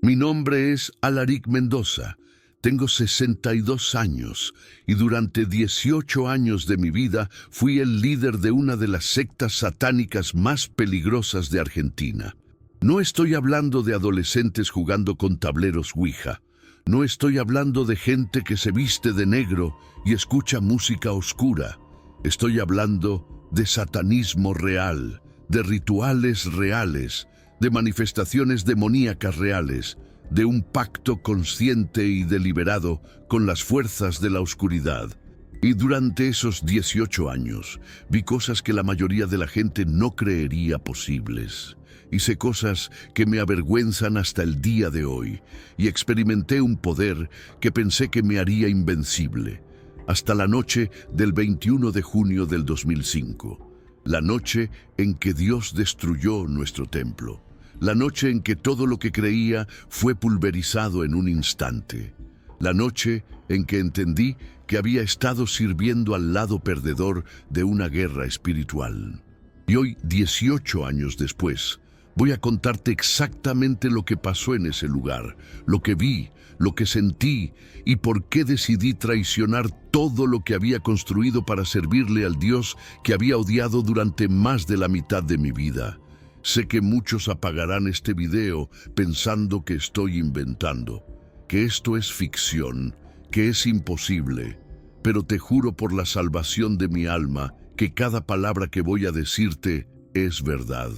Mi nombre es Alaric Mendoza. Tengo 62 años y durante 18 años de mi vida fui el líder de una de las sectas satánicas más peligrosas de Argentina. No estoy hablando de adolescentes jugando con tableros Ouija. No estoy hablando de gente que se viste de negro y escucha música oscura. Estoy hablando de satanismo real, de rituales reales, de manifestaciones demoníacas reales, de un pacto consciente y deliberado con las fuerzas de la oscuridad. Y durante esos 18 años vi cosas que la mayoría de la gente no creería posibles. Hice cosas que me avergüenzan hasta el día de hoy y experimenté un poder que pensé que me haría invencible. Hasta la noche del 21 de junio del 2005, la noche en que Dios destruyó nuestro templo. La noche en que todo lo que creía fue pulverizado en un instante. La noche en que entendí que había estado sirviendo al lado perdedor de una guerra espiritual. Y hoy, 18 años después, voy a contarte exactamente lo que pasó en ese lugar, lo que vi, lo que sentí y por qué decidí traicionar todo lo que había construido para servirle al Dios que había odiado durante más de la mitad de mi vida. Sé que muchos apagarán este video pensando que estoy inventando, que esto es ficción, que es imposible, pero te juro por la salvación de mi alma que cada palabra que voy a decirte es verdad.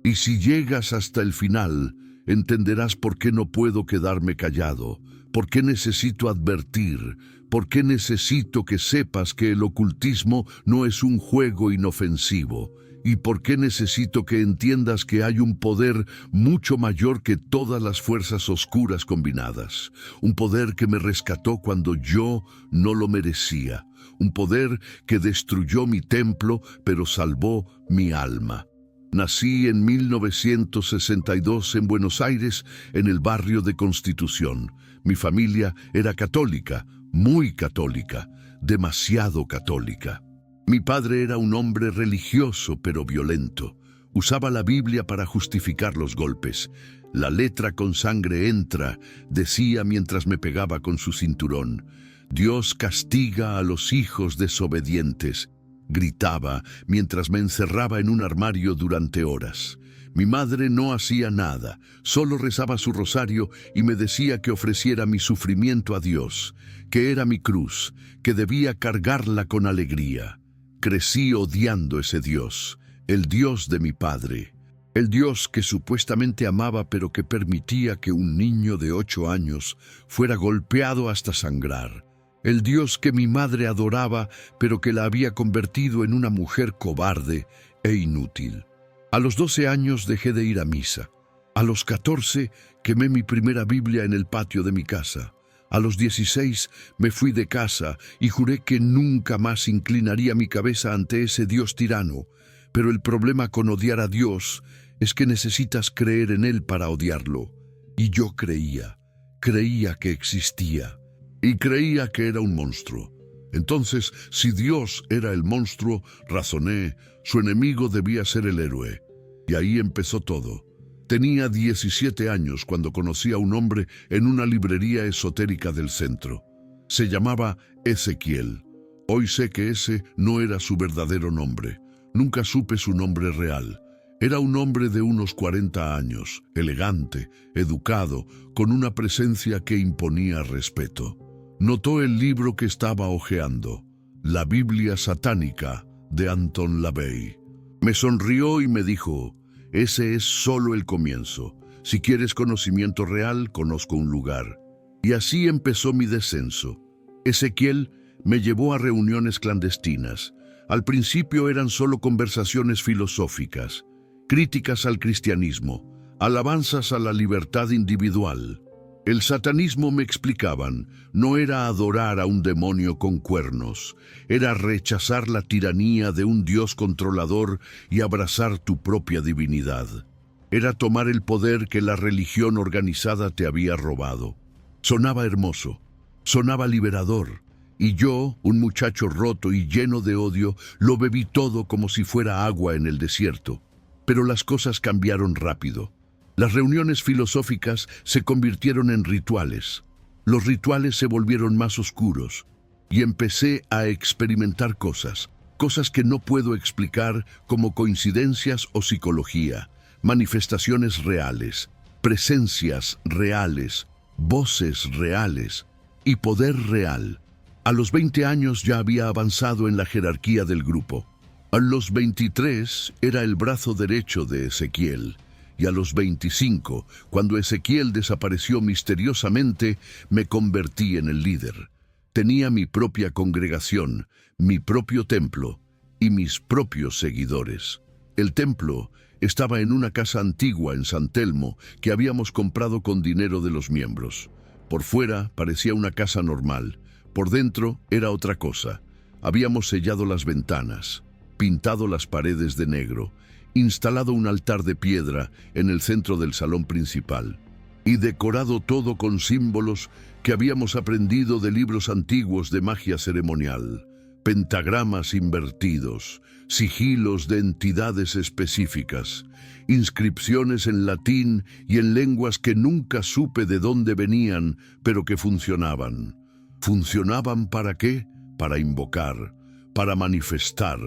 Y si llegas hasta el final, entenderás por qué no puedo quedarme callado, por qué necesito advertir, por qué necesito que sepas que el ocultismo no es un juego inofensivo, y por qué necesito que entiendas que hay un poder mucho mayor que todas las fuerzas oscuras combinadas, un poder que me rescató cuando yo no lo merecía, un poder que destruyó mi templo pero salvó mi alma. Nací en 1962 en Buenos Aires, en el barrio de Constitución. Mi familia era católica, muy católica, demasiado católica. Mi padre era un hombre religioso pero violento. Usaba la Biblia para justificar los golpes. La letra con sangre entra, decía mientras me pegaba con su cinturón. Dios castiga a los hijos desobedientes, gritaba mientras me encerraba en un armario durante horas. Mi madre no hacía nada, solo rezaba su rosario y me decía que ofreciera mi sufrimiento a Dios, que era mi cruz, que debía cargarla con alegría. Crecí odiando ese Dios, el Dios de mi padre, el Dios que supuestamente amaba pero que permitía que un niño de 8 años fuera golpeado hasta sangrar, el Dios que mi madre adoraba pero que la había convertido en una mujer cobarde e inútil. A los 12 años dejé de ir a misa. A los 14 quemé mi primera Biblia en el patio de mi casa. A los 16 me fui de casa y juré que nunca más inclinaría mi cabeza ante ese Dios tirano. Pero el problema con odiar a Dios es que necesitas creer en Él para odiarlo. Y yo creía que existía. Y creía que era un monstruo. Entonces, si Dios era el monstruo, razoné, su enemigo debía ser el héroe. Y ahí empezó todo. Tenía 17 años cuando conocí a un hombre en una librería esotérica del centro. Se llamaba Ezequiel. Hoy sé que ese no era su verdadero nombre. Nunca supe su nombre real. Era un hombre de unos 40 años, elegante, educado, con una presencia que imponía respeto. Notó el libro que estaba hojeando, La Biblia Satánica, de Anton LaVey. Me sonrió y me dijo: ese es solo el comienzo. Si quieres conocimiento real, conozco un lugar. Y así empezó mi descenso. Ezequiel me llevó a reuniones clandestinas. Al principio eran solo conversaciones filosóficas, críticas al cristianismo, alabanzas a la libertad individual. El satanismo, me explicaban, no era adorar a un demonio con cuernos, era rechazar la tiranía de un Dios controlador y abrazar tu propia divinidad. Era tomar el poder que la religión organizada te había robado. Sonaba hermoso, sonaba liberador, y yo, un muchacho roto y lleno de odio, lo bebí todo como si fuera agua en el desierto. Pero las cosas cambiaron rápido. Las reuniones filosóficas se convirtieron en rituales. Los rituales se volvieron más oscuros y empecé a experimentar cosas que no puedo explicar, como coincidencias o psicología, manifestaciones reales, presencias reales, voces reales y poder real. A los 20 años ya había avanzado en la jerarquía del grupo. A los 23 era el brazo derecho de Ezequiel. Y a los 25, cuando Ezequiel desapareció misteriosamente, me convertí en el líder. Tenía mi propia congregación, mi propio templo y mis propios seguidores. El templo estaba en una casa antigua en San Telmo que habíamos comprado con dinero de los miembros. Por fuera parecía una casa normal, por dentro era otra cosa. Habíamos sellado las ventanas, pintado las paredes de negro, instalado un altar de piedra en el centro del salón principal y decorado todo con símbolos que habíamos aprendido de libros antiguos de magia ceremonial, pentagramas invertidos, sigilos de entidades específicas, inscripciones en latín y en lenguas que nunca supe de dónde venían, pero que funcionaban. ¿Funcionaban para qué? Para invocar, para manifestar,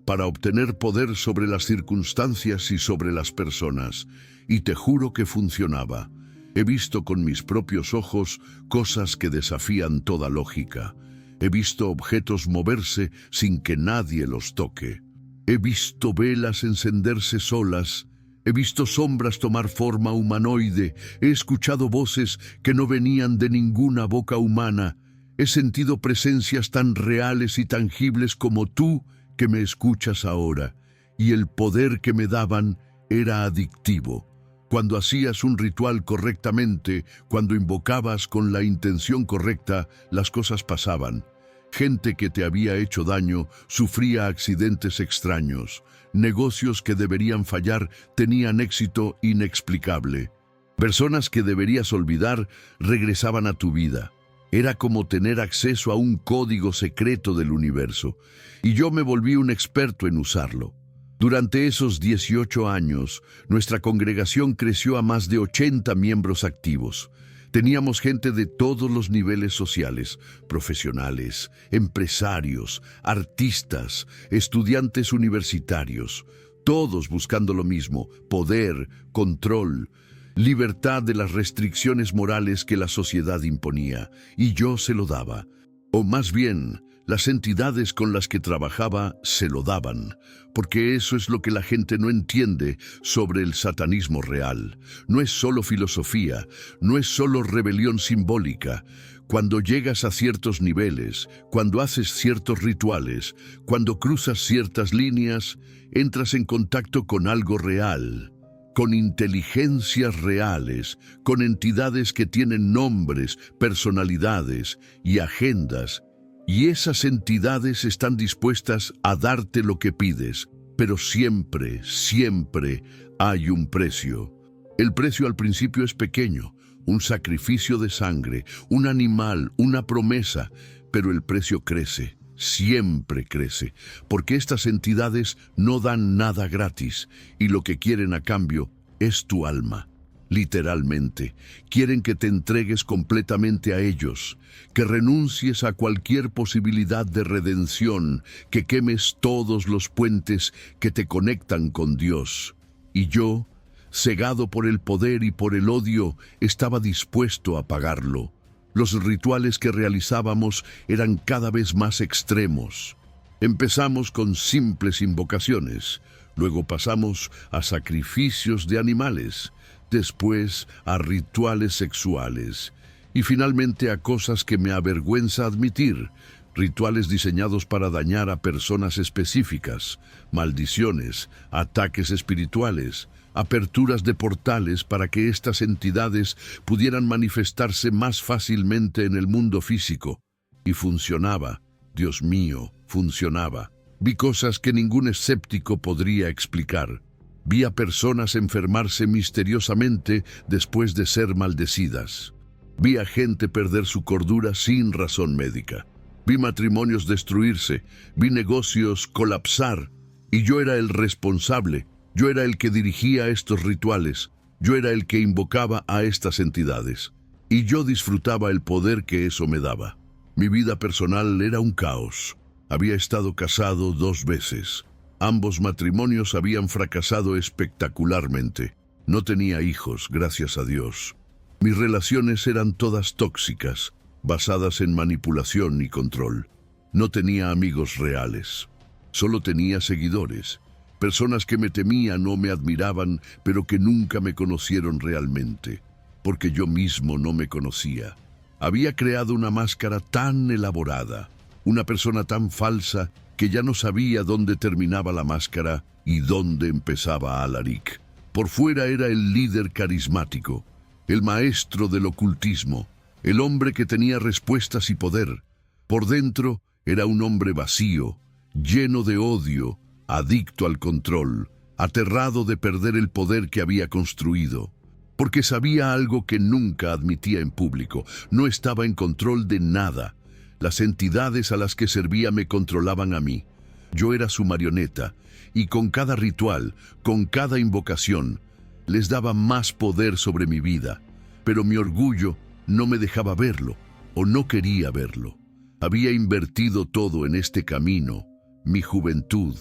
para obtener poder sobre las circunstancias y sobre las personas. Y te juro que funcionaba. He visto con mis propios ojos cosas que desafían toda lógica. He visto objetos moverse sin que nadie los toque. He visto velas encenderse solas. He visto sombras tomar forma humanoide. He escuchado voces que no venían de ninguna boca humana. He sentido presencias tan reales y tangibles como tú que me escuchas ahora. Y el poder que me daban era adictivo. Cuando hacías un ritual correctamente, cuando invocabas con la intención correcta, las cosas pasaban. Gente que te había hecho daño sufría accidentes extraños. Negocios que deberían fallar tenían éxito inexplicable. Personas que deberías olvidar regresaban a tu vida. Era como tener acceso a un código secreto del universo. Y yo me volví un experto en usarlo. Durante esos 18 años, nuestra congregación creció a más de 80 miembros activos. Teníamos gente de todos los niveles sociales, profesionales, empresarios, artistas, estudiantes universitarios, todos buscando lo mismo: poder, control, libertad de las restricciones morales que la sociedad imponía, y yo se lo daba. O más bien, las entidades con las que trabajaba se lo daban, porque eso es lo que la gente no entiende sobre el satanismo real. No es solo filosofía, no es solo rebelión simbólica. Cuando llegas a ciertos niveles, cuando haces ciertos rituales, cuando cruzas ciertas líneas, entras en contacto con algo real, con inteligencias reales, con entidades que tienen nombres, personalidades y agendas. Y esas entidades están dispuestas a darte lo que pides, pero siempre, siempre hay un precio. El precio al principio es pequeño, un sacrificio de sangre, un animal, una promesa, pero el precio crece, siempre crece, porque estas entidades no dan nada gratis, y lo que quieren a cambio es tu alma. Literalmente, quieren que te entregues completamente a ellos, que renuncies a cualquier posibilidad de redención, que quemes todos los puentes que te conectan con Dios. Y yo, cegado por el poder y por el odio, estaba dispuesto a pagarlo. Los rituales que realizábamos eran cada vez más extremos. Empezamos con simples invocaciones, luego pasamos a sacrificios de animales, después a rituales sexuales y finalmente a cosas que me avergüenza admitir, rituales diseñados para dañar a personas específicas, maldiciones, ataques espirituales, aperturas de portales para que estas entidades pudieran manifestarse más fácilmente en el mundo físico. Y funcionaba, Dios mío, funcionaba. Vi cosas que ningún escéptico podría explicar. Vi a personas enfermarse misteriosamente después de ser maldecidas. Vi a gente perder su cordura sin razón médica. Vi matrimonios destruirse, vi negocios colapsar, y yo era el responsable, yo era el que dirigía estos rituales. Yo era el que invocaba a estas entidades, y yo disfrutaba el poder que eso me daba. Mi vida personal era un caos. Había estado casado 2 veces. Ambos matrimonios habían fracasado espectacularmente. No tenía hijos, gracias a Dios. Mis relaciones eran todas tóxicas, basadas en manipulación y control. No tenía amigos reales. Solo tenía seguidores, personas que me temían o me admiraban, pero que nunca me conocieron realmente, porque yo mismo no me conocía. Había creado una máscara tan elaborada, una persona tan falsa, que ya no sabía dónde terminaba la máscara y dónde empezaba Alaric. Por fuera era el líder carismático, el maestro del ocultismo, el hombre que tenía respuestas y poder. Por dentro era un hombre vacío, lleno de odio, adicto al control, aterrado de perder el poder que había construido. Porque sabía algo que nunca admitía en público: no estaba en control de nada. Las entidades a las que servía me controlaban a mí. Yo era su marioneta, y con cada ritual, con cada invocación, les daba más poder sobre mi vida. Pero mi orgullo no me dejaba verlo, o no quería verlo. Había invertido todo en este camino: mi juventud,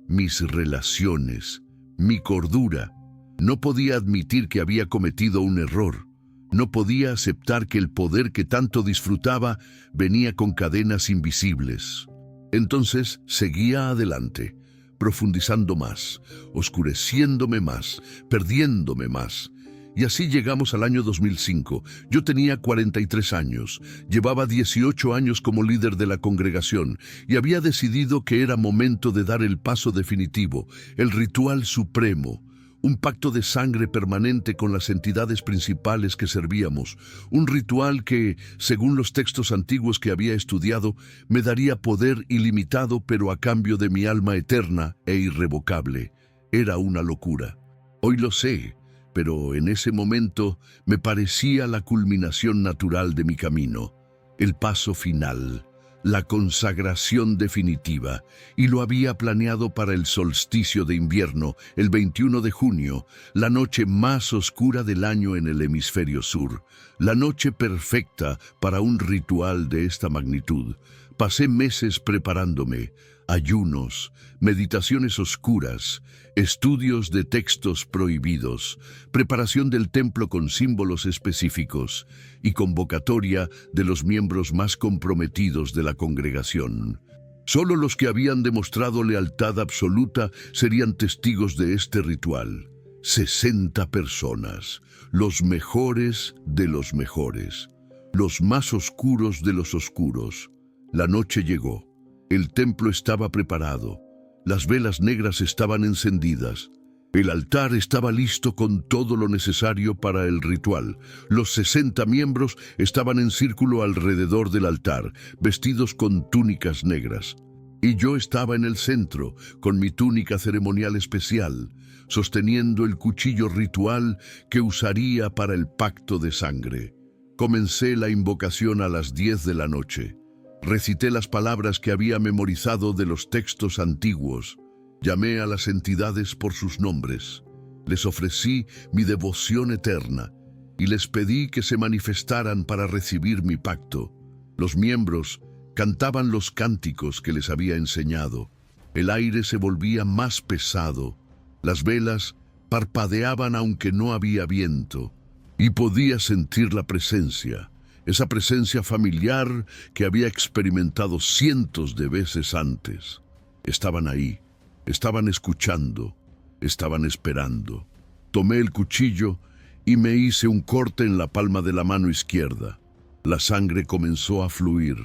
mis relaciones, mi cordura. No podía admitir que había cometido un error. No podía aceptar que el poder que tanto disfrutaba venía con cadenas invisibles. Entonces seguía adelante, profundizando más, oscureciéndome más, perdiéndome más. Y así llegamos al año 2005. Yo tenía 43 años, llevaba 18 años como líder de la congregación y había decidido que era momento de dar el paso definitivo, el ritual supremo. Un pacto de sangre permanente con las entidades principales que servíamos, un ritual que, según los textos antiguos que había estudiado, me daría poder ilimitado, pero a cambio de mi alma eterna e irrevocable. Era una locura. Hoy lo sé, pero en ese momento me parecía la culminación natural de mi camino, el paso final, la consagración definitiva, y lo había planeado para el solsticio de invierno, el 21 de junio, la noche más oscura del año en el hemisferio sur, la noche perfecta para un ritual de esta magnitud. Pasé meses preparándome, ayunos, meditaciones oscuras, estudios de textos prohibidos, preparación del templo con símbolos específicos y convocatoria de los miembros más comprometidos de la congregación. Solo los que habían demostrado lealtad absoluta serían testigos de este ritual. 60 personas, los mejores de los mejores, los más oscuros de los oscuros. La noche llegó. El templo estaba preparado. Las velas negras estaban encendidas. El altar estaba listo con todo lo necesario para el ritual. Los 60 miembros estaban en círculo alrededor del altar, vestidos con túnicas negras. Y yo estaba en el centro, con mi túnica ceremonial especial, sosteniendo el cuchillo ritual que usaría para el pacto de sangre. Comencé la invocación a las 10 de la noche. Recité las palabras que había memorizado de los textos antiguos. Llamé a las entidades por sus nombres. Les ofrecí mi devoción eterna y les pedí que se manifestaran para recibir mi pacto. Los miembros cantaban los cánticos que les había enseñado. El aire se volvía más pesado. Las velas parpadeaban aunque no había viento. Y podía sentir la presencia. Esa presencia familiar que había experimentado cientos de veces antes. Estaban ahí, estaban escuchando, estaban esperando. Tomé el cuchillo y me hice un corte en la palma de la mano izquierda. La sangre comenzó a fluir.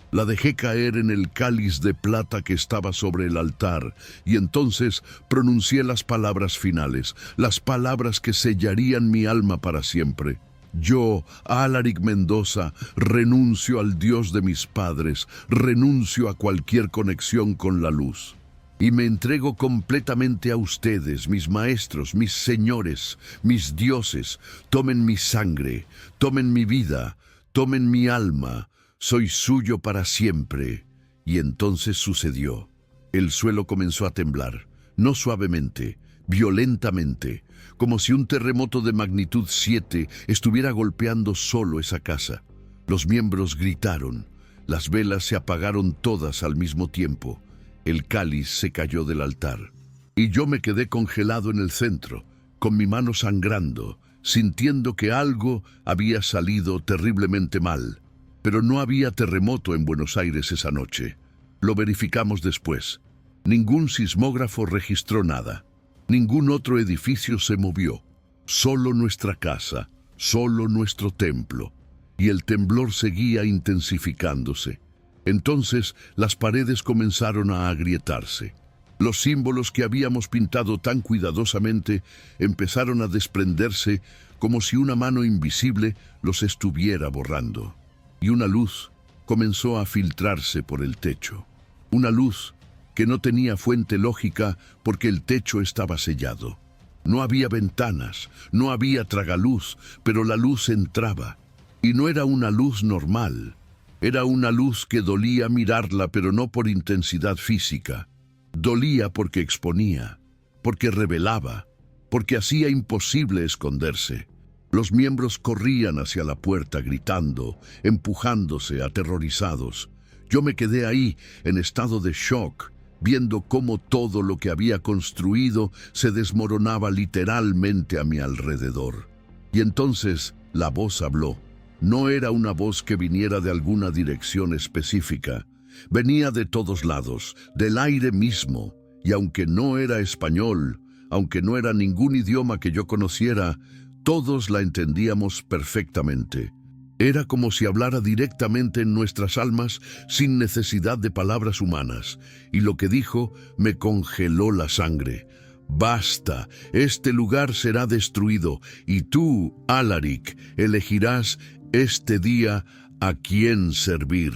La dejé caer en el cáliz de plata que estaba sobre el altar y entonces pronuncié las palabras finales, las palabras que sellarían mi alma para siempre. Yo, Alaric Mendoza, renuncio al Dios de mis padres, renuncio a cualquier conexión con la luz. Y me entrego completamente a ustedes, mis maestros, mis señores, mis dioses. Tomen mi sangre, tomen mi vida, tomen mi alma. Soy suyo para siempre. Y entonces sucedió. El suelo comenzó a temblar, no suavemente, violentamente, como si un terremoto de magnitud 7 estuviera golpeando solo esa casa. Los miembros gritaron, las velas se apagaron todas al mismo tiempo, el cáliz se cayó del altar. Y yo me quedé congelado en el centro, con mi mano sangrando, sintiendo que algo había salido terriblemente mal. Pero no había terremoto en Buenos Aires esa noche. Lo verificamos después. Ningún sismógrafo registró nada. Ningún otro edificio se movió. Solo nuestra casa, solo nuestro templo. Y el temblor seguía intensificándose. Entonces las paredes comenzaron a agrietarse. Los símbolos que habíamos pintado tan cuidadosamente empezaron a desprenderse como si una mano invisible los estuviera borrando. Y una luz comenzó a filtrarse por el techo. Una luz que no tenía fuente lógica porque el techo estaba sellado. No había ventanas, no había tragaluz, pero la luz entraba. Y no era una luz normal. Era una luz que dolía mirarla, pero no por intensidad física. Dolía porque exponía, porque revelaba, porque hacía imposible esconderse. Los miembros corrían hacia la puerta gritando, empujándose, aterrorizados. Yo me quedé ahí, en estado de shock, viendo cómo todo lo que había construido se desmoronaba literalmente a mi alrededor. Y entonces la voz habló. No era una voz que viniera de alguna dirección específica. Venía de todos lados, del aire mismo, y aunque no era español, aunque no era ningún idioma que yo conociera, todos la entendíamos perfectamente. Era como si hablara directamente en nuestras almas sin necesidad de palabras humanas, y lo que dijo me congeló la sangre. Basta, este lugar será destruido, y tú, Alaric, elegirás este día a quién servir.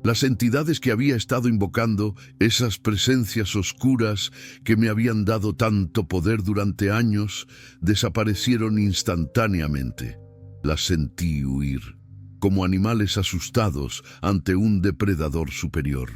Las entidades que había estado invocando, esas presencias oscuras que me habían dado tanto poder durante años, desaparecieron instantáneamente. Las sentí huir, como animales asustados ante un depredador superior.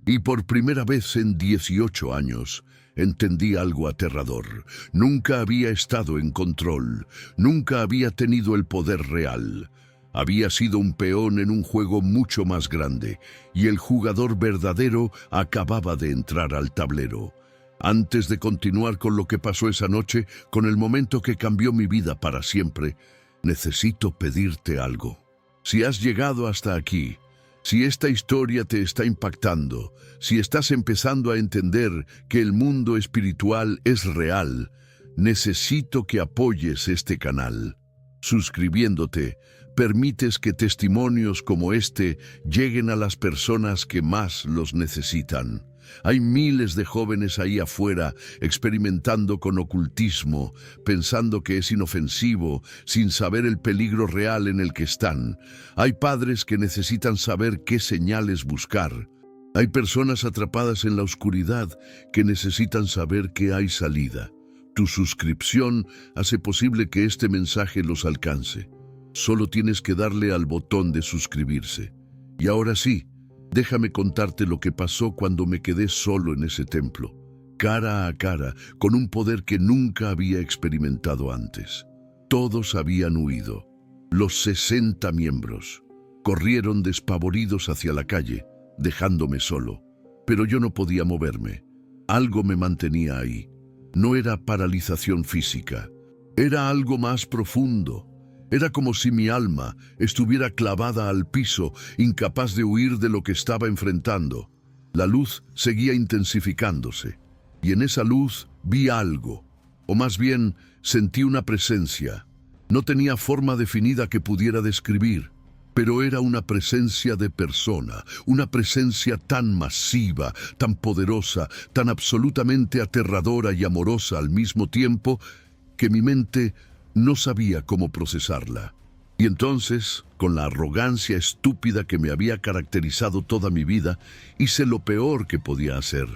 Y por primera vez en 18 años, entendí algo aterrador. Nunca había estado en control, nunca había tenido el poder real. Había sido un peón en un juego mucho más grande, y el jugador verdadero acababa de entrar al tablero. Antes de continuar con lo que pasó esa noche, con el momento que cambió mi vida para siempre, necesito pedirte algo. Si has llegado hasta aquí, si esta historia te está impactando, si estás empezando a entender que el mundo espiritual es real, necesito que apoyes este canal. Suscribiéndote, permites que testimonios como este lleguen a las personas que más los necesitan. Hay miles de jóvenes ahí afuera experimentando con ocultismo, pensando que es inofensivo, sin saber el peligro real en el que están. Hay padres que necesitan saber qué señales buscar. Hay personas atrapadas en la oscuridad que necesitan saber que hay salida. Tu suscripción hace posible que este mensaje los alcance. Solo tienes que darle al botón de suscribirse. Y ahora sí, déjame contarte lo que pasó cuando me quedé solo en ese templo, cara a cara, con un poder que nunca había experimentado antes. Todos habían huido. Los 60 miembros corrieron despavoridos hacia la calle, dejándome solo. Pero yo no podía moverme. Algo me mantenía ahí. No era paralización física. Era algo más profundo. Era como si mi alma estuviera clavada al piso, incapaz de huir de lo que estaba enfrentando. La luz seguía intensificándose, y en esa luz vi algo, o más bien sentí una presencia. No tenía forma definida que pudiera describir, pero era una presencia de persona, una presencia tan masiva, tan poderosa, tan absolutamente aterradora y amorosa al mismo tiempo, que mi mente no sabía cómo procesarla. Y entonces, con la arrogancia estúpida que me había caracterizado toda mi vida, hice lo peor que podía hacer.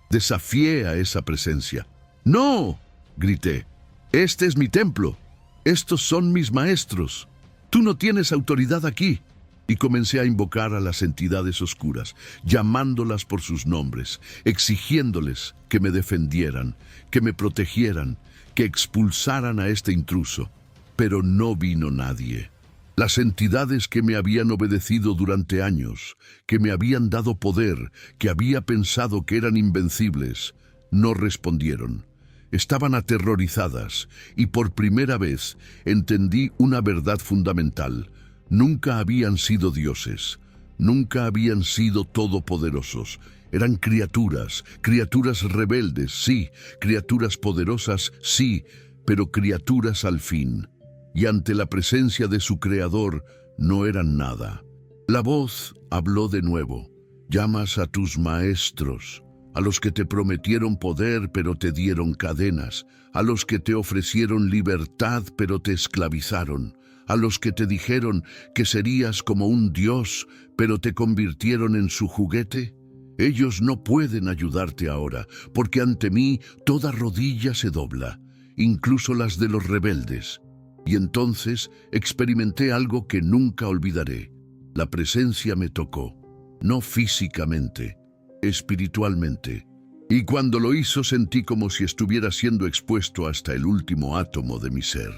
Desafié a esa presencia. ¡No!, grité. «Este es mi templo. Estos son mis maestros. Tú no tienes autoridad aquí». Y comencé a invocar a las entidades oscuras, llamándolas por sus nombres, exigiéndoles que me defendieran, que me protegieran, que expulsaran a este intruso. Pero no vino nadie. Las entidades que me habían obedecido durante años, que me habían dado poder, que había pensado que eran invencibles, no respondieron. Estaban aterrorizadas y por primera vez entendí una verdad fundamental. Nunca habían sido dioses, nunca habían sido todopoderosos. Eran criaturas, criaturas rebeldes, sí, criaturas poderosas, sí, pero criaturas al fin. Y ante la presencia de su Creador no eran nada. La voz habló de nuevo. Llamas a tus maestros, a los que te prometieron poder pero te dieron cadenas, a los que te ofrecieron libertad pero te esclavizaron, a los que te dijeron que serías como un dios pero te convirtieron en su juguete. Ellos no pueden ayudarte ahora, porque ante mí toda rodilla se dobla, incluso las de los rebeldes. Y entonces experimenté algo que nunca olvidaré. La presencia me tocó, no físicamente, espiritualmente. Y cuando lo hizo sentí como si estuviera siendo expuesto hasta el último átomo de mi ser.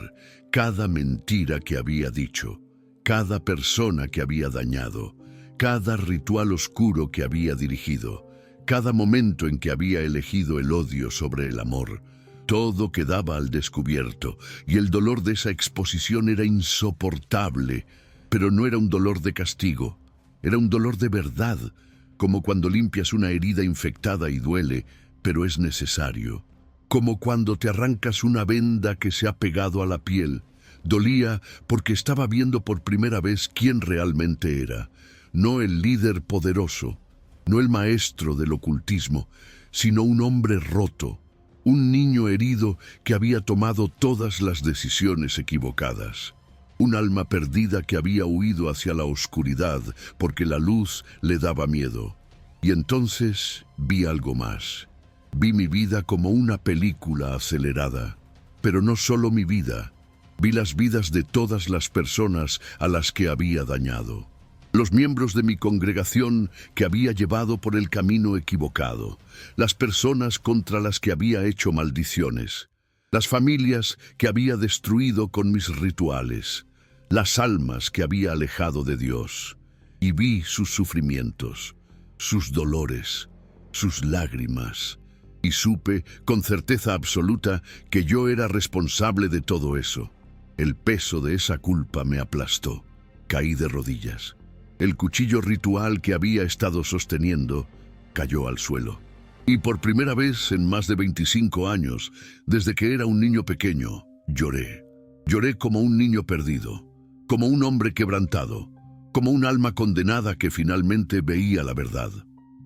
Cada mentira que había dicho, cada persona que había dañado, cada ritual oscuro que había dirigido, cada momento en que había elegido el odio sobre el amor, todo quedaba al descubierto, y el dolor de esa exposición era insoportable, pero no era un dolor de castigo, era un dolor de verdad, como cuando limpias una herida infectada y duele, pero es necesario. Como cuando te arrancas una venda que se ha pegado a la piel. Dolía porque estaba viendo por primera vez quién realmente era. No el líder poderoso, no el maestro del ocultismo, sino un hombre roto, un niño herido que había tomado todas las decisiones equivocadas. Un alma perdida que había huido hacia la oscuridad porque la luz le daba miedo. Y entonces vi algo más. Vi mi vida como una película acelerada. Pero no solo mi vida. Vi las vidas de todas las personas a las que había dañado. Los miembros de mi congregación que había llevado por el camino equivocado. Las personas contra las que había hecho maldiciones. Las familias que había destruido con mis rituales. Las almas que había alejado de Dios. Y vi sus sufrimientos, sus dolores, sus lágrimas. Y supe con certeza absoluta que yo era responsable de todo eso. El peso de esa culpa me aplastó. Caí de rodillas. El cuchillo ritual que había estado sosteniendo cayó al suelo. Y por primera vez en más de 25 años, desde que era un niño pequeño, lloré. Lloré como un niño perdido, como un hombre quebrantado, como un alma condenada que finalmente veía la verdad.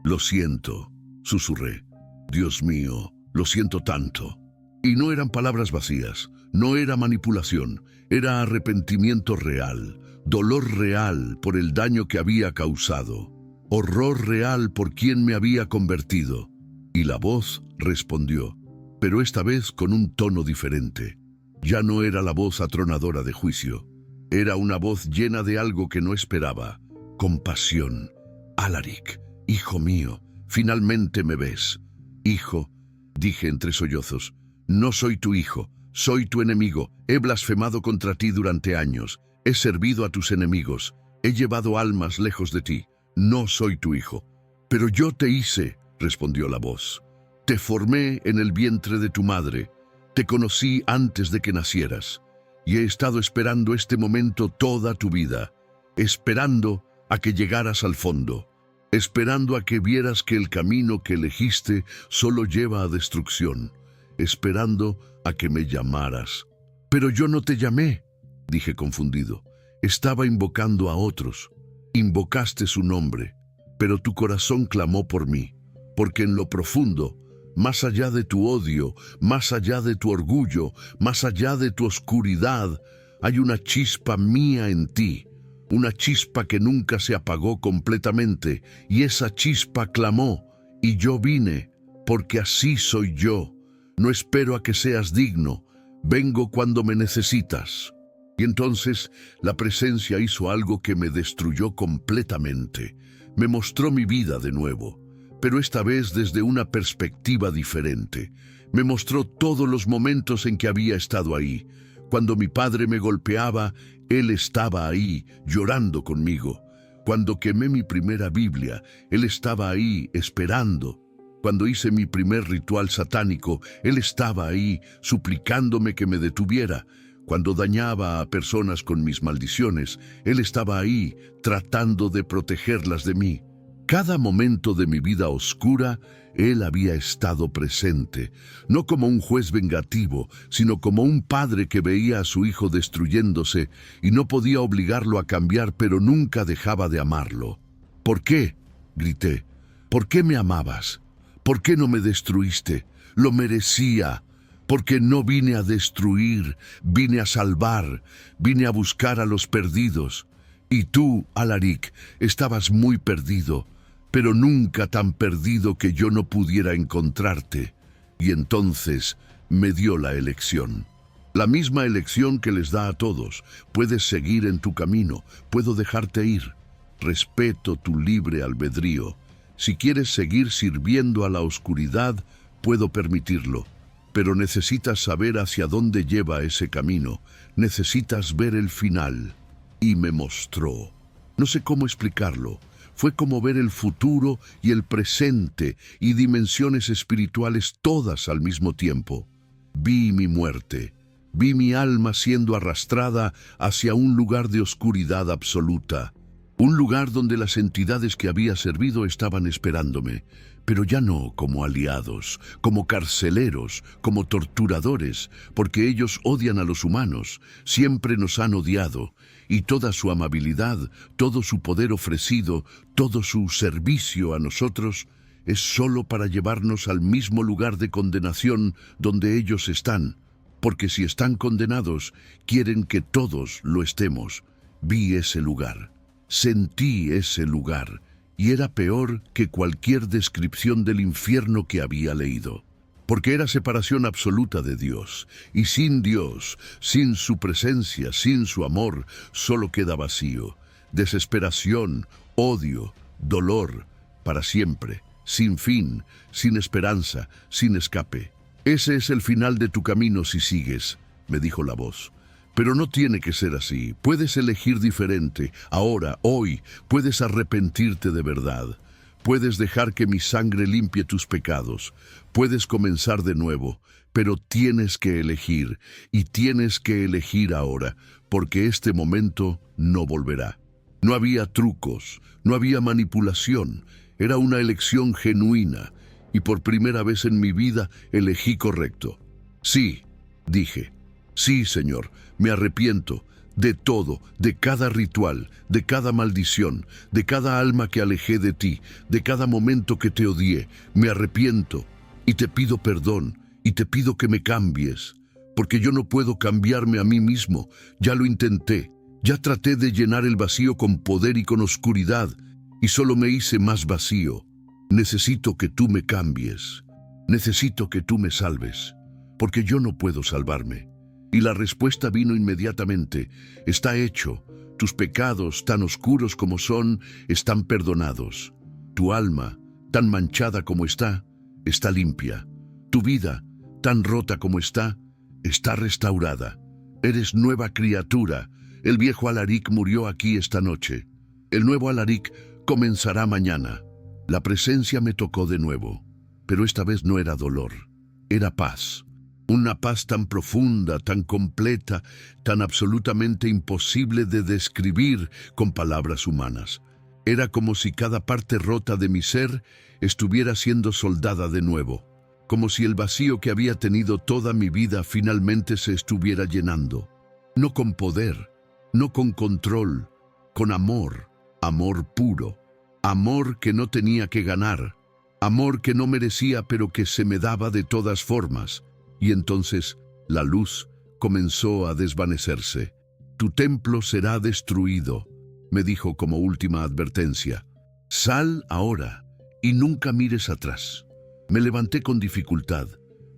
Lo siento, susurré. Dios mío, lo siento tanto. Y no eran palabras vacías, no era manipulación, era arrepentimiento real, dolor real por el daño que había causado, horror real por quien me había convertido. Y la voz respondió, pero esta vez con un tono diferente. Ya no era la voz atronadora de juicio, era una voz llena de algo que no esperaba, compasión. Alaric, hijo mío, finalmente me ves. Hijo, dije entre sollozos, no soy tu hijo, soy tu enemigo. He blasfemado contra ti durante años, he servido a tus enemigos, he llevado almas lejos de ti. No soy tu hijo. Pero yo te hice, respondió la voz. Te formé en el vientre de tu madre, te conocí antes de que nacieras, y he estado esperando este momento toda tu vida, esperando a que llegaras al fondo. Esperando a que vieras que el camino que elegiste solo lleva a destrucción, esperando a que me llamaras. Pero yo no te llamé, dije confundido. Estaba invocando a otros. Invocaste su nombre, pero tu corazón clamó por mí, porque en lo profundo, más allá de tu odio, más allá de tu orgullo, más allá de tu oscuridad, hay una chispa mía en ti. Una chispa que nunca se apagó completamente, y esa chispa clamó, y yo vine, porque así soy yo. No espero a que seas digno, vengo cuando me necesitas. Y entonces la presencia hizo algo que me destruyó completamente. Me mostró mi vida de nuevo, pero esta vez desde una perspectiva diferente. Me mostró todos los momentos en que había estado ahí. Cuando mi padre me golpeaba, él estaba ahí, llorando conmigo. Cuando quemé mi primera Biblia, él estaba ahí, esperando. Cuando hice mi primer ritual satánico, él estaba ahí, suplicándome que me detuviera. Cuando dañaba a personas con mis maldiciones, él estaba ahí, tratando de protegerlas de mí. Cada momento de mi vida oscura, él había estado presente, no como un juez vengativo, sino como un padre que veía a su hijo destruyéndose y no podía obligarlo a cambiar, pero nunca dejaba de amarlo. ¿Por qué?, grité. ¿Por qué me amabas? ¿Por qué no me destruiste? Lo merecía. Porque no vine a destruir, vine a salvar, vine a buscar a los perdidos. Y tú, Alaric, estabas muy perdido, pero nunca tan perdido que yo no pudiera encontrarte. Y entonces me dio la elección. La misma elección que les da a todos. Puedes seguir en tu camino, puedo dejarte ir. Respeto tu libre albedrío. Si quieres seguir sirviendo a la oscuridad, puedo permitirlo. Pero necesitas saber hacia dónde lleva ese camino. Necesitas ver el final. Y me mostró. No sé cómo explicarlo. Fue como ver el futuro y el presente y dimensiones espirituales todas al mismo tiempo. Vi mi muerte. Vi mi alma siendo arrastrada hacia un lugar de oscuridad absoluta. Un lugar donde las entidades que había servido estaban esperándome, pero ya no como aliados, como carceleros, como torturadores, porque ellos odian a los humanos, siempre nos han odiado, y toda su amabilidad, todo su poder ofrecido, todo su servicio a nosotros, es solo para llevarnos al mismo lugar de condenación donde ellos están, porque si están condenados, quieren que todos lo estemos. Vi ese lugar. Sentí ese lugar, y era peor que cualquier descripción del infierno que había leído, porque era separación absoluta de Dios, y sin Dios, sin su presencia, sin su amor, solo queda vacío, desesperación, odio, dolor, para siempre, sin fin, sin esperanza, sin escape. Ese es el final de tu camino si sigues, me dijo la voz. Pero no tiene que ser así. Puedes elegir diferente. Ahora, hoy, puedes arrepentirte de verdad. Puedes dejar que mi sangre limpie tus pecados. Puedes comenzar de nuevo. Pero tienes que elegir. Y tienes que elegir ahora. Porque este momento no volverá. No había trucos. No había manipulación. Era una elección genuina. Y por primera vez en mi vida elegí correcto. Sí, dije. Sí, Señor, me arrepiento de todo, de cada ritual, de cada maldición, de cada alma que alejé de ti, de cada momento que te odié. Me arrepiento y te pido perdón y te pido que me cambies, porque yo no puedo cambiarme a mí mismo. Ya lo intenté, ya traté de llenar el vacío con poder y con oscuridad, y solo me hice más vacío. Necesito que tú me cambies, necesito que tú me salves, porque yo no puedo salvarme. Y la respuesta vino inmediatamente. Está hecho. Tus pecados, tan oscuros como son, están perdonados. Tu alma, tan manchada como está limpia. Tu vida, tan rota como está restaurada. Eres nueva criatura. El viejo Alaric murió aquí esta noche. El nuevo Alaric comenzará mañana. La presencia me tocó de nuevo, pero esta vez no era dolor, era paz. Una paz tan profunda, tan completa, tan absolutamente imposible de describir con palabras humanas. Era como si cada parte rota de mi ser estuviera siendo soldada de nuevo, como si el vacío que había tenido toda mi vida finalmente se estuviera llenando. No con poder, no con control, con amor, amor puro, amor que no tenía que ganar, amor que no merecía pero que se me daba de todas formas. Y entonces la luz comenzó a desvanecerse. Tu templo será destruido, me dijo como última advertencia. Sal ahora y nunca mires atrás. Me levanté con dificultad.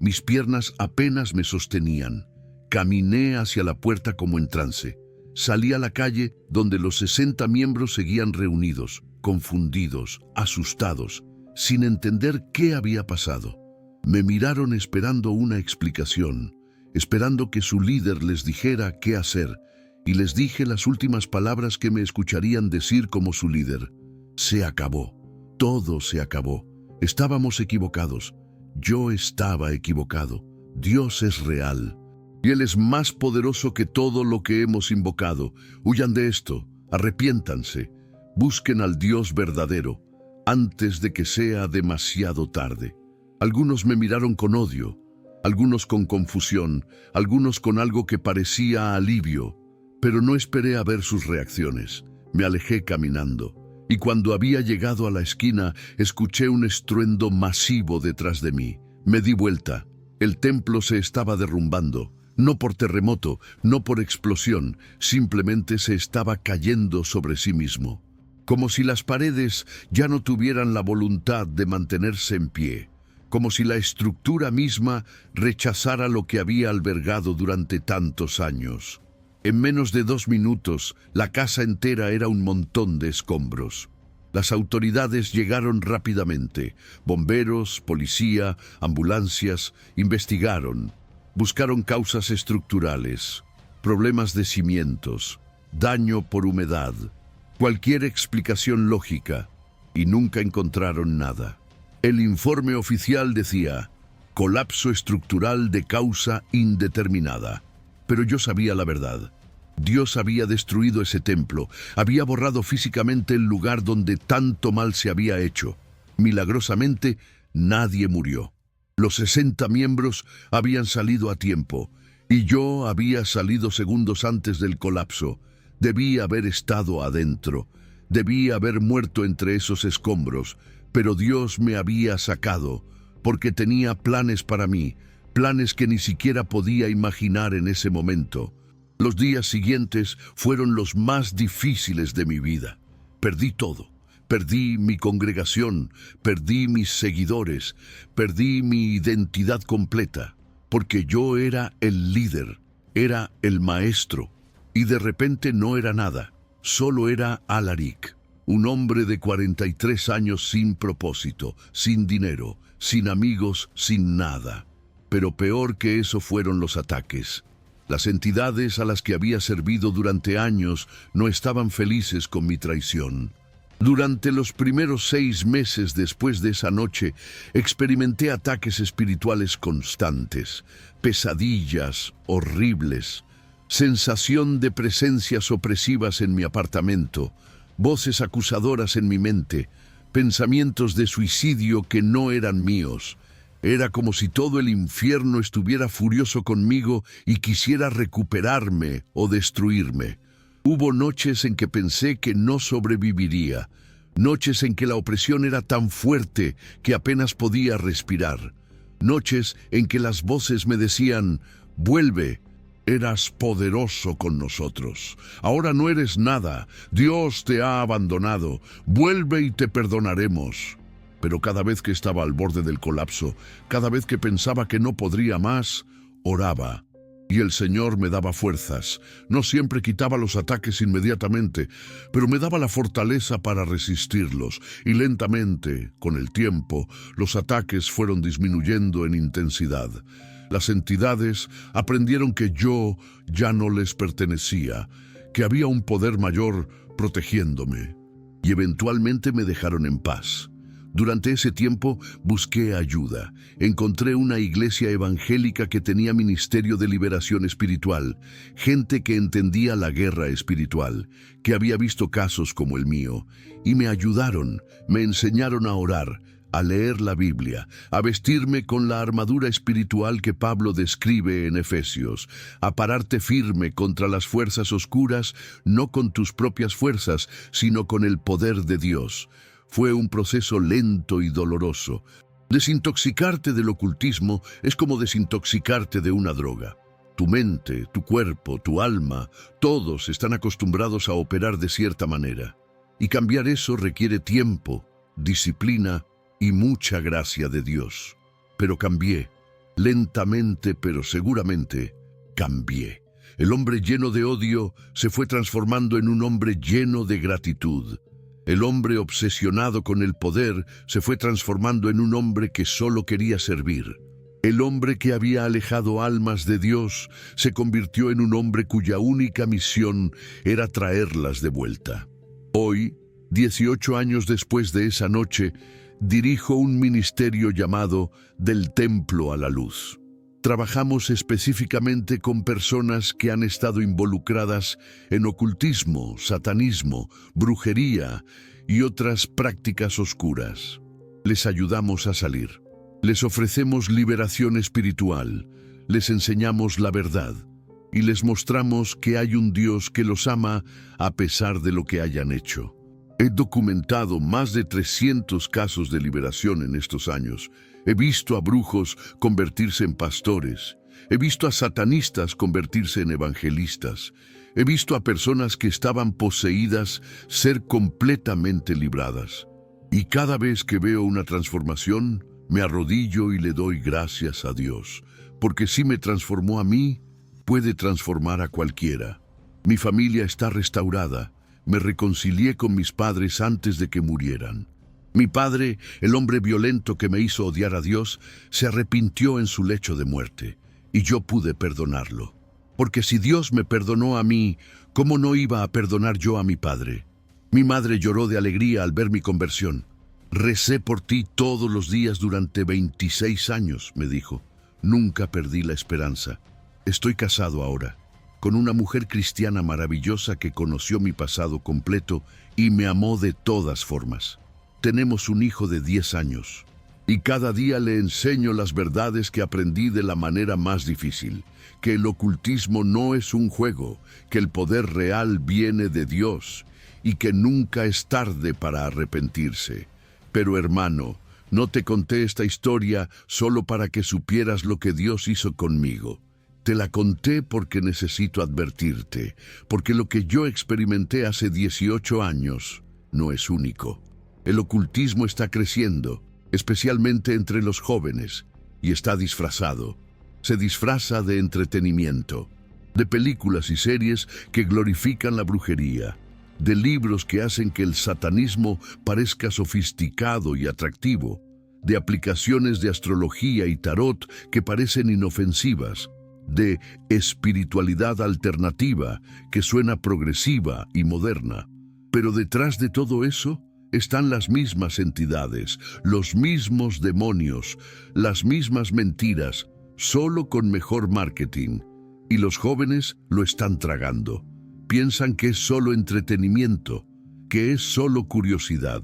Mis piernas apenas me sostenían. Caminé hacia la puerta como en trance. Salí a la calle donde los 60 miembros seguían reunidos, confundidos, asustados, sin entender qué había pasado. Me miraron esperando una explicación, esperando que su líder les dijera qué hacer, y les dije las últimas palabras que me escucharían decir como su líder. Se acabó. Todo se acabó. Estábamos equivocados. Yo estaba equivocado. Dios es real. Y Él es más poderoso que todo lo que hemos invocado. Huyan de esto. Arrepiéntanse. Busquen al Dios verdadero antes de que sea demasiado tarde. Algunos me miraron con odio, algunos con confusión, algunos con algo que parecía alivio, pero no esperé a ver sus reacciones. Me alejé caminando, y cuando había llegado a la esquina, escuché un estruendo masivo detrás de mí. Me di vuelta. El templo se estaba derrumbando, no por terremoto, no por explosión, simplemente se estaba cayendo sobre sí mismo, como si las paredes ya no tuvieran la voluntad de mantenerse en pie, como si la estructura misma rechazara lo que había albergado durante tantos años. En menos de 2 minutos, la casa entera era un montón de escombros. Las autoridades llegaron rápidamente. Bomberos, policía, ambulancias, investigaron. Buscaron causas estructurales, problemas de cimientos, daño por humedad, cualquier explicación lógica, y nunca encontraron nada. El informe oficial decía, colapso estructural de causa indeterminada. Pero yo sabía la verdad. Dios había destruido ese templo, había borrado físicamente el lugar donde tanto mal se había hecho. Milagrosamente, nadie murió. Los 60 miembros habían salido a tiempo, y yo había salido segundos antes del colapso. Debí haber estado adentro, debí haber muerto entre esos escombros, pero Dios me había sacado, porque tenía planes para mí, planes que ni siquiera podía imaginar en ese momento. Los días siguientes fueron los más difíciles de mi vida. Perdí todo. Perdí mi congregación, perdí mis seguidores, perdí mi identidad completa, porque yo era el líder, era el maestro, y de repente no era nada, solo era Alaric, un hombre de 43 años sin propósito, sin dinero, sin amigos, sin nada. Pero peor que eso fueron los ataques. Las entidades a las que había servido durante años no estaban felices con mi traición. Durante los primeros 6 meses después de esa noche, experimenté ataques espirituales constantes, pesadillas horribles, sensación de presencias opresivas en mi apartamento, voces acusadoras en mi mente, pensamientos de suicidio que no eran míos. Era como si todo el infierno estuviera furioso conmigo y quisiera recuperarme o destruirme. Hubo noches en que pensé que no sobreviviría, noches en que la opresión era tan fuerte que apenas podía respirar, noches en que las voces me decían, «Vuelve, eras poderoso con nosotros, ahora no eres nada, Dios te ha abandonado, vuelve y te perdonaremos». Pero cada vez que estaba al borde del colapso, cada vez que pensaba que no podría más, oraba. Y el Señor me daba fuerzas. No siempre quitaba los ataques inmediatamente, pero me daba la fortaleza para resistirlos. Y lentamente, con el tiempo, los ataques fueron disminuyendo en intensidad. Las entidades aprendieron que yo ya no les pertenecía, que había un poder mayor protegiéndome. Y eventualmente me dejaron en paz. Durante ese tiempo busqué ayuda. Encontré una iglesia evangélica que tenía ministerio de liberación espiritual, gente que entendía la guerra espiritual, que había visto casos como el mío, y me ayudaron, me enseñaron a orar, a leer la Biblia, a vestirme con la armadura espiritual que Pablo describe en Efesios, a pararte firme contra las fuerzas oscuras, no con tus propias fuerzas, sino con el poder de Dios. Fue un proceso lento y doloroso. Desintoxicarte del ocultismo es como desintoxicarte de una droga. Tu mente, tu cuerpo, tu alma, todos están acostumbrados a operar de cierta manera. Y cambiar eso requiere tiempo, disciplina y mucha gracia de Dios. Pero cambié, lentamente pero seguramente, cambié. El hombre lleno de odio se fue transformando en un hombre lleno de gratitud. El hombre obsesionado con el poder se fue transformando en un hombre que solo quería servir. El hombre que había alejado almas de Dios se convirtió en un hombre cuya única misión era traerlas de vuelta. Hoy, 18 años después de esa noche, dirijo un ministerio llamado Del Templo a la Luz. Trabajamos específicamente con personas que han estado involucradas en ocultismo, satanismo, brujería y otras prácticas oscuras. Les ayudamos a salir. Les ofrecemos liberación espiritual, les enseñamos la verdad y les mostramos que hay un Dios que los ama a pesar de lo que hayan hecho. He documentado más de 300 casos de liberación en estos años. He visto a brujos convertirse en pastores. He visto a satanistas convertirse en evangelistas. He visto a personas que estaban poseídas ser completamente libradas. Y cada vez que veo una transformación, me arrodillo y le doy gracias a Dios, porque si me transformó a mí, puede transformar a cualquiera. Mi familia está restaurada. Me reconcilié con mis padres antes de que murieran. Mi padre, el hombre violento que me hizo odiar a Dios, se arrepintió en su lecho de muerte, y yo pude perdonarlo. Porque si Dios me perdonó a mí, ¿cómo no iba a perdonar yo a mi padre? Mi madre lloró de alegría al ver mi conversión. Recé por ti todos los días durante 26 años, me dijo. Nunca perdí la esperanza. Estoy casado ahora, con una mujer cristiana maravillosa que conoció mi pasado completo y me amó de todas formas. Tenemos un hijo de 10 años, y cada día le enseño las verdades que aprendí de la manera más difícil, que el ocultismo no es un juego, que el poder real viene de Dios, y que nunca es tarde para arrepentirse. Pero hermano, no te conté esta historia solo para que supieras lo que Dios hizo conmigo. Te la conté porque necesito advertirte, porque lo que yo experimenté hace 18 años no es único. El ocultismo está creciendo, especialmente entre los jóvenes, y está disfrazado. Se disfraza de entretenimiento, de películas y series que glorifican la brujería, de libros que hacen que el satanismo parezca sofisticado y atractivo, de aplicaciones de astrología y tarot que parecen inofensivas, de espiritualidad alternativa que suena progresiva y moderna. Pero detrás de todo eso están las mismas entidades, los mismos demonios, las mismas mentiras, solo con mejor marketing. Y los jóvenes lo están tragando. Piensan que es solo entretenimiento, que es solo curiosidad,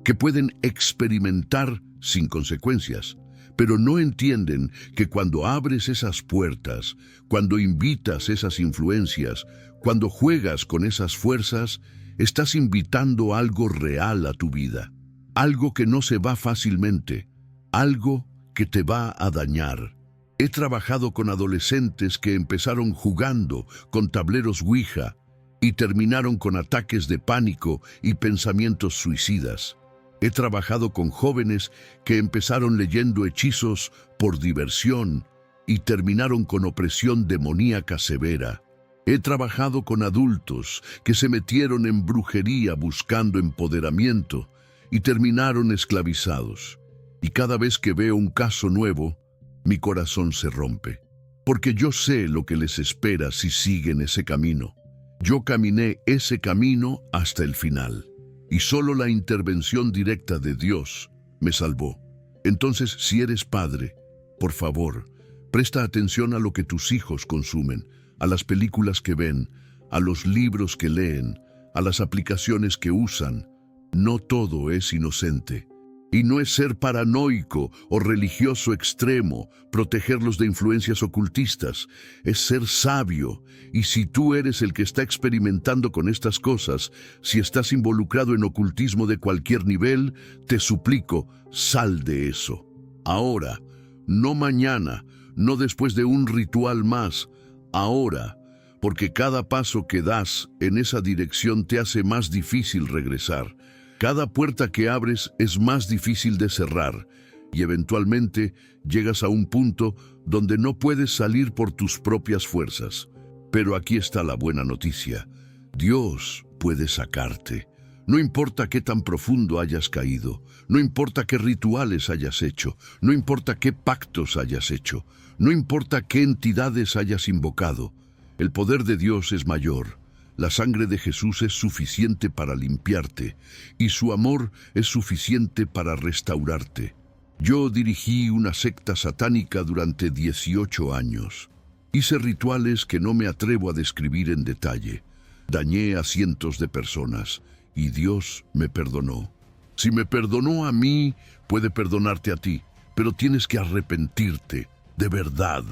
que pueden experimentar sin consecuencias. Pero no entienden que cuando abres esas puertas, cuando invitas esas influencias, cuando juegas con esas fuerzas, estás invitando algo real a tu vida, algo que no se va fácilmente, algo que te va a dañar. He trabajado con adolescentes que empezaron jugando con tableros Ouija y terminaron con ataques de pánico y pensamientos suicidas. He trabajado con jóvenes que empezaron leyendo hechizos por diversión y terminaron con opresión demoníaca severa. He trabajado con adultos que se metieron en brujería buscando empoderamiento y terminaron esclavizados. Y cada vez que veo un caso nuevo, mi corazón se rompe, porque yo sé lo que les espera si siguen ese camino. Yo caminé ese camino hasta el final, y solo la intervención directa de Dios me salvó. Entonces, si eres padre, por favor, presta atención a lo que tus hijos consumen, a las películas que ven, a los libros que leen, a las aplicaciones que usan. No todo es inocente. Y no es ser paranoico o religioso extremo, protegerlos de influencias ocultistas. Es ser sabio. Y si tú eres el que está experimentando con estas cosas, si estás involucrado en ocultismo de cualquier nivel, te suplico, sal de eso. Ahora, no mañana, no después de un ritual más. Ahora, porque cada paso que das en esa dirección te hace más difícil regresar. Cada puerta que abres es más difícil de cerrar, y eventualmente llegas a un punto donde no puedes salir por tus propias fuerzas. Pero aquí está la buena noticia. Dios puede sacarte. No importa qué tan profundo hayas caído, no importa qué rituales hayas hecho, no importa qué pactos hayas hecho, no importa qué entidades hayas invocado. El poder de Dios es mayor. La sangre de Jesús es suficiente para limpiarte y su amor es suficiente para restaurarte. Yo dirigí una secta satánica durante 18 años. Hice rituales que no me atrevo a describir en detalle. Dañé a cientos de personas y Dios me perdonó. Si me perdonó a mí, puede perdonarte a ti, pero tienes que arrepentirte, de verdad,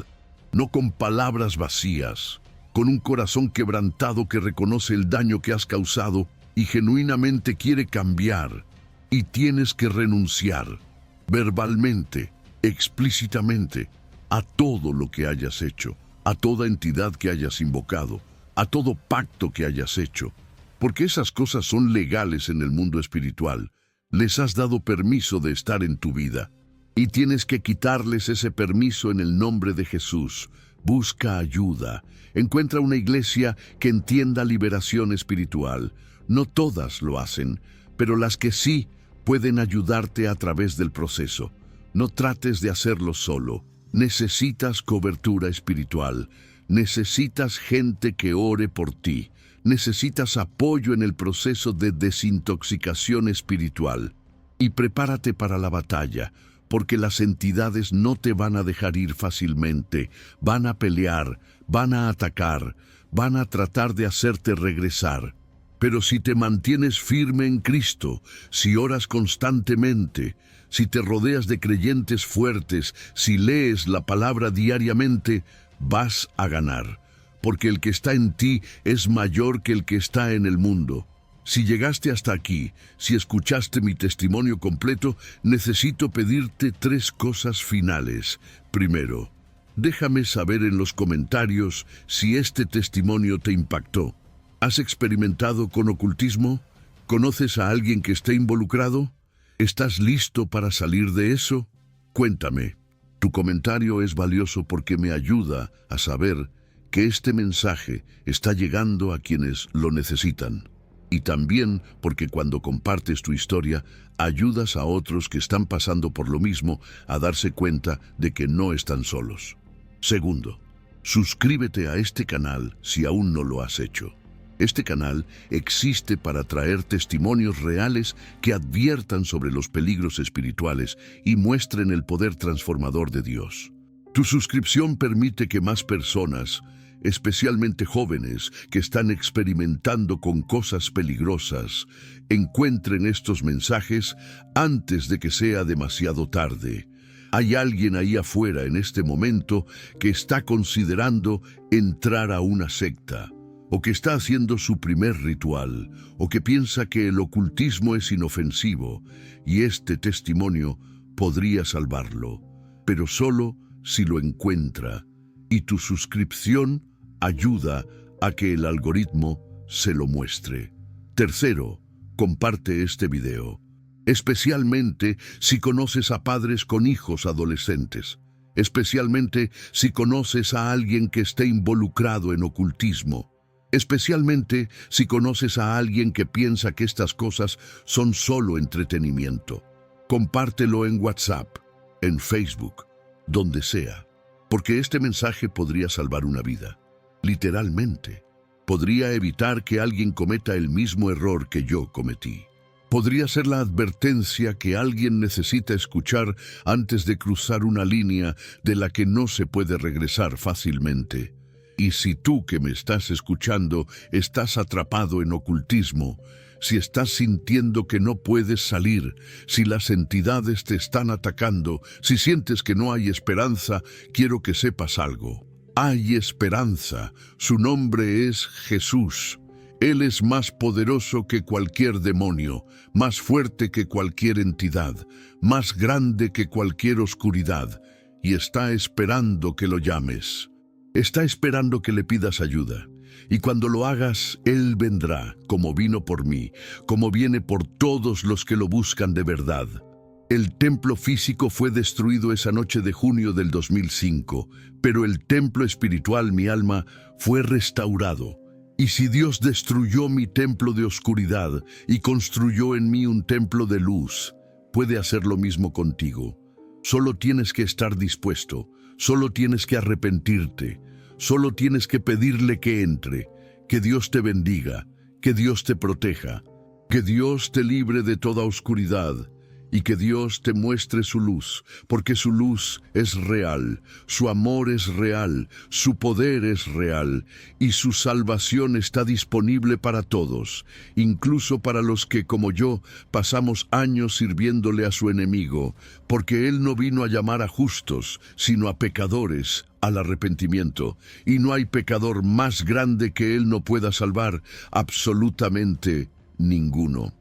no con palabras vacías, con un corazón quebrantado que reconoce el daño que has causado y genuinamente quiere cambiar. Y tienes que renunciar, verbalmente, explícitamente, a todo lo que hayas hecho, a toda entidad que hayas invocado, a todo pacto que hayas hecho, porque esas cosas son legales en el mundo espiritual. Les has dado permiso de estar en tu vida y tienes que quitarles ese permiso en el nombre de Jesús. Busca ayuda. Encuentra una iglesia que entienda liberación espiritual. No todas lo hacen, pero las que sí pueden ayudarte a través del proceso. No trates de hacerlo solo. Necesitas cobertura espiritual. Necesitas gente que ore por ti. Necesitas apoyo en el proceso de desintoxicación espiritual. Y prepárate para la batalla, porque las entidades no te van a dejar ir fácilmente. Van a pelear, van a atacar, van a tratar de hacerte regresar. Pero si te mantienes firme en Cristo, si oras constantemente, si te rodeas de creyentes fuertes, si lees la palabra diariamente, vas a ganar. Porque el que está en ti es mayor que el que está en el mundo. Si llegaste hasta aquí, si escuchaste mi testimonio completo, necesito pedirte 3 cosas finales. Primero, déjame saber en los comentarios si este testimonio te impactó. ¿Has experimentado con ocultismo? ¿Conoces a alguien que esté involucrado? ¿Estás listo para salir de eso? Cuéntame. Tu comentario es valioso porque me ayuda a saber que este mensaje está llegando a quienes lo necesitan. Y también porque cuando compartes tu historia, ayudas a otros que están pasando por lo mismo a darse cuenta de que no están solos. Segundo, suscríbete a este canal si aún no lo has hecho. Este canal existe para traer testimonios reales que adviertan sobre los peligros espirituales y muestren el poder transformador de Dios. Tu suscripción permite que más personas, especialmente jóvenes que están experimentando con cosas peligrosas, encuentren estos mensajes antes de que sea demasiado tarde. Hay alguien ahí afuera en este momento que está considerando entrar a una secta, o que está haciendo su primer ritual, o que piensa que el ocultismo es inofensivo, y este testimonio podría salvarlo, pero solo si lo encuentra, y tu suscripción ayuda a que el algoritmo se lo muestre. Tercero, comparte este video, especialmente si conoces a padres con hijos adolescentes, especialmente si conoces a alguien que esté involucrado en ocultismo, especialmente si conoces a alguien que piensa que estas cosas son solo entretenimiento. Compártelo en WhatsApp, en Facebook, donde sea, porque este mensaje podría salvar una vida. Literalmente, podría evitar que alguien cometa el mismo error que yo cometí. Podría ser la advertencia que alguien necesita escuchar antes de cruzar una línea de la que no se puede regresar fácilmente. Y si tú que me estás escuchando estás atrapado en ocultismo, si estás sintiendo que no puedes salir, si las entidades te están atacando, si sientes que no hay esperanza, quiero que sepas algo. Hay esperanza. Su nombre es Jesús. Él es más poderoso que cualquier demonio, más fuerte que cualquier entidad, más grande que cualquier oscuridad, y está esperando que lo llames. Está esperando que le pidas ayuda. Y cuando lo hagas, Él vendrá, como vino por mí, como viene por todos los que lo buscan de verdad. El templo físico fue destruido esa noche de junio del 2005, pero el templo espiritual, mi alma, fue restaurado. Y si Dios destruyó mi templo de oscuridad y construyó en mí un templo de luz, puede hacer lo mismo contigo. Solo tienes que estar dispuesto, solo tienes que arrepentirte, solo tienes que pedirle que entre. Que Dios te bendiga, que Dios te proteja, que Dios te libre de toda oscuridad y que Dios te muestre su luz, porque su luz es real, su amor es real, su poder es real y su salvación está disponible para todos, incluso para los que, como yo, pasamos años sirviéndole a su enemigo, porque Él no vino a llamar a justos, sino a pecadores, al arrepentimiento, y no hay pecador más grande que Él no pueda salvar, absolutamente ninguno.